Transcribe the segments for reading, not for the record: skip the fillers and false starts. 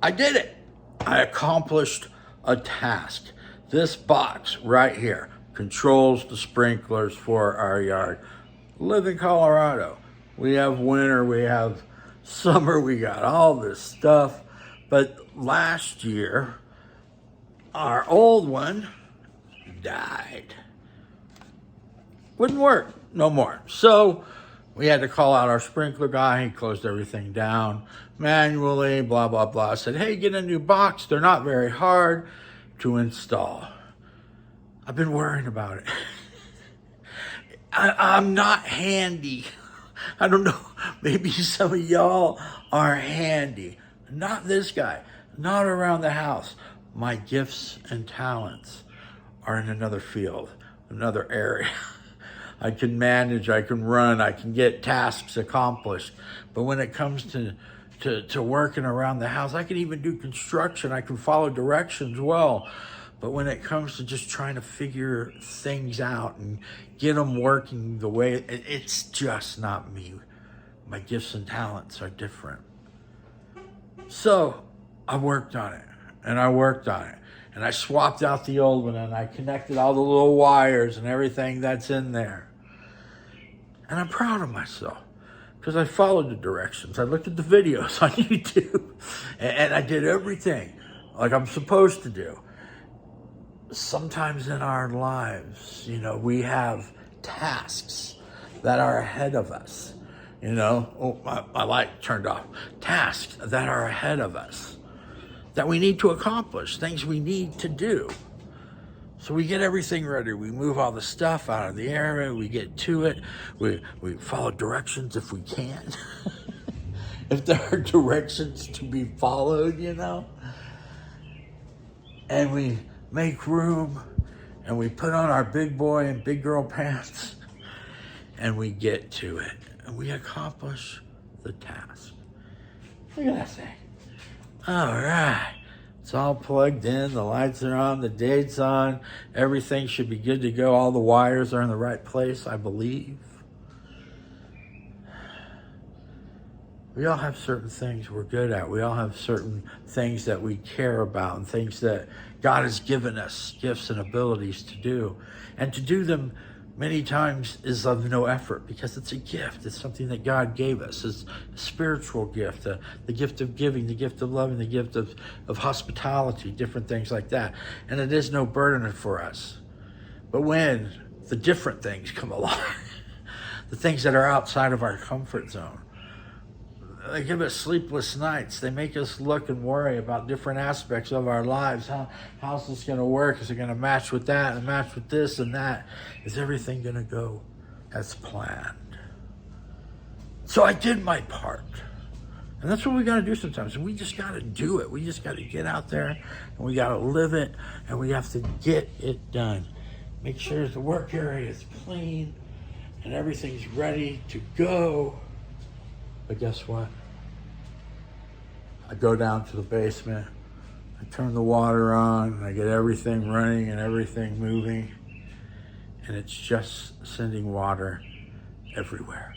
I did it. I accomplished a task. This box right here controls the sprinklers for our yard. Live in Colorado. We have winter, we have summer, we got all this stuff. But last year, our old one died. Wouldn't work no more. So we had to call out our sprinkler guy. He closed everything down manually, blah, blah, blah. I said, hey, get a new box. They're not very hard to install. I've been worrying about it. I'm not handy. I don't know. Maybe some of y'all are handy. Not this guy. Not around the house. My gifts and talents are in another field, another area. I can manage, I can run, I can get tasks accomplished. But when it comes to working around the house, I can even do construction. I can follow directions well. But when it comes to just trying to figure things out and get them working the way, it's just not me. My gifts and talents are different. So I worked on it, and I worked on it. And I swapped out the old one, and I connected all the little wires and everything that's in there. And I'm proud of myself because I followed the directions. I looked at the videos on YouTube, and I did everything like I'm supposed to do. Sometimes in our lives, we have tasks that are ahead of us. My light turned off. Tasks that are ahead of us that we need to accomplish, things we need to do. So we get everything ready. We move all the stuff out of the area. We get to it. We follow directions if we can. If there are directions to be followed, And we make room, and we put on our big boy and big girl pants, and we get to it. And we accomplish the task. Look at that thing. All right. It's all plugged in. The lights are on. The date's on. Everything should be good to go. All the wires are in the right place, I believe. We all have certain things we're good at. We all have certain things that we care about and things that God has given us gifts and abilities to do. And to do them many times is of no effort because it's a gift. It's something that God gave us. It's a spiritual gift, the gift of giving, the gift of loving, the gift of hospitality, different things like that. And it is no burden for us. But when the different things come along, the things that are outside of our comfort zone, they give us sleepless nights. They make us look and worry about different aspects of our lives. How's this going to work? Is it going to match with that and match with this and that? Is everything going to go as planned? So I did my part. And that's what we got to do sometimes. And we just got to do it. We just got to get out there and we got to live it and we have to get it done. Make sure the work area is clean and everything's ready to go. But guess what? I go down to the basement, I turn the water on, I get everything running and everything moving, and it's just sending water everywhere.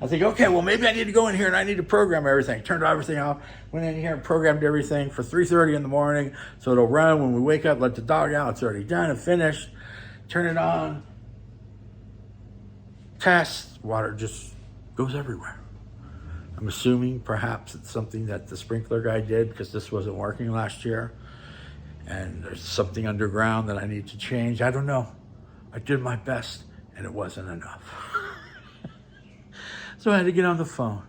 I think, okay, well, maybe I need to go in here and I need to program everything. Turned everything off, went in here and programmed everything for 3:30 in the morning, so it'll run when we wake up, let the dog out, it's already done and finished. Turn it on, test. Water just goes everywhere. I'm assuming perhaps it's something that the sprinkler guy did because this wasn't working last year. And there's something underground that I need to change. I don't know. I did my best and it wasn't enough. So I had to get on the phone.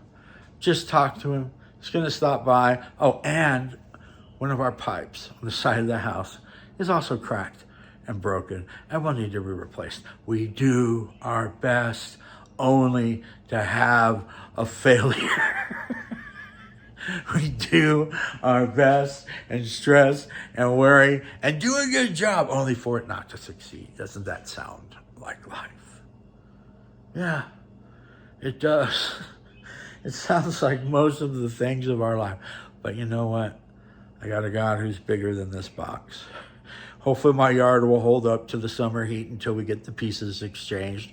Just talk to him. He's going to stop by. Oh, and one of our pipes on the side of the house is also cracked and broken and will need to be replaced. We do our best only to have a failure. We do our best and stress and worry and do a good job only for it not to succeed. Doesn't that sound like life? Yeah, it does. It sounds like most of the things of our life. But you know what? I got a God who's bigger than this box. Hopefully my yard will hold up to the summer heat until we get the pieces exchanged.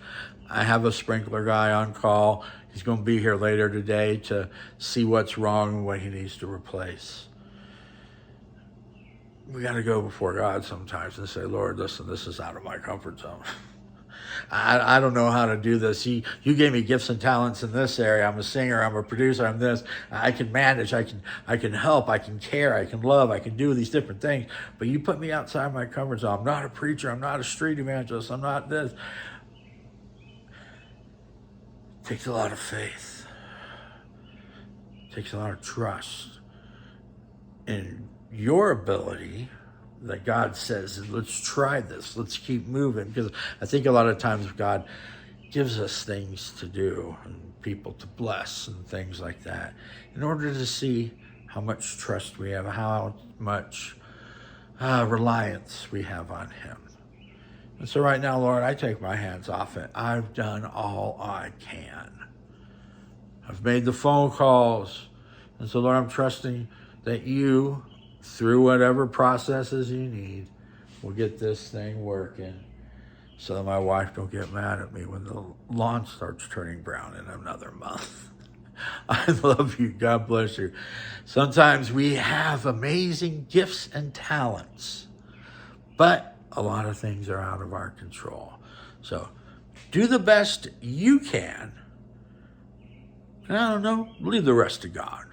I have a sprinkler guy on call. He's going to be here later today to see what's wrong and what he needs to replace. We got to go before God sometimes and say, Lord, listen, this is out of my comfort zone. I don't know how to do this. You gave me gifts and talents in this area. I'm a singer. I'm a producer. I'm this. I can manage. I can help. I can care. I can love. I can do these different things. But you put me outside my comfort zone. I'm not a preacher. I'm not a street evangelist. I'm not this. It takes a lot of faith. It takes a lot of trust in your ability that God says, let's try this, let's keep moving. Because I think a lot of times God gives us things to do and people to bless and things like that in order to see how much trust we have, how much reliance we have on him. And so right now, Lord, I take my hands off it. I've done all I can. I've made the phone calls. And so, Lord, I'm trusting that you, through whatever processes you need, we'll get this thing working so that my wife don't get mad at me when the lawn starts turning brown in another month. I love you. God bless you. Sometimes we have amazing gifts and talents, but a lot of things are out of our control. So do the best you can. And I don't know, leave the rest to God.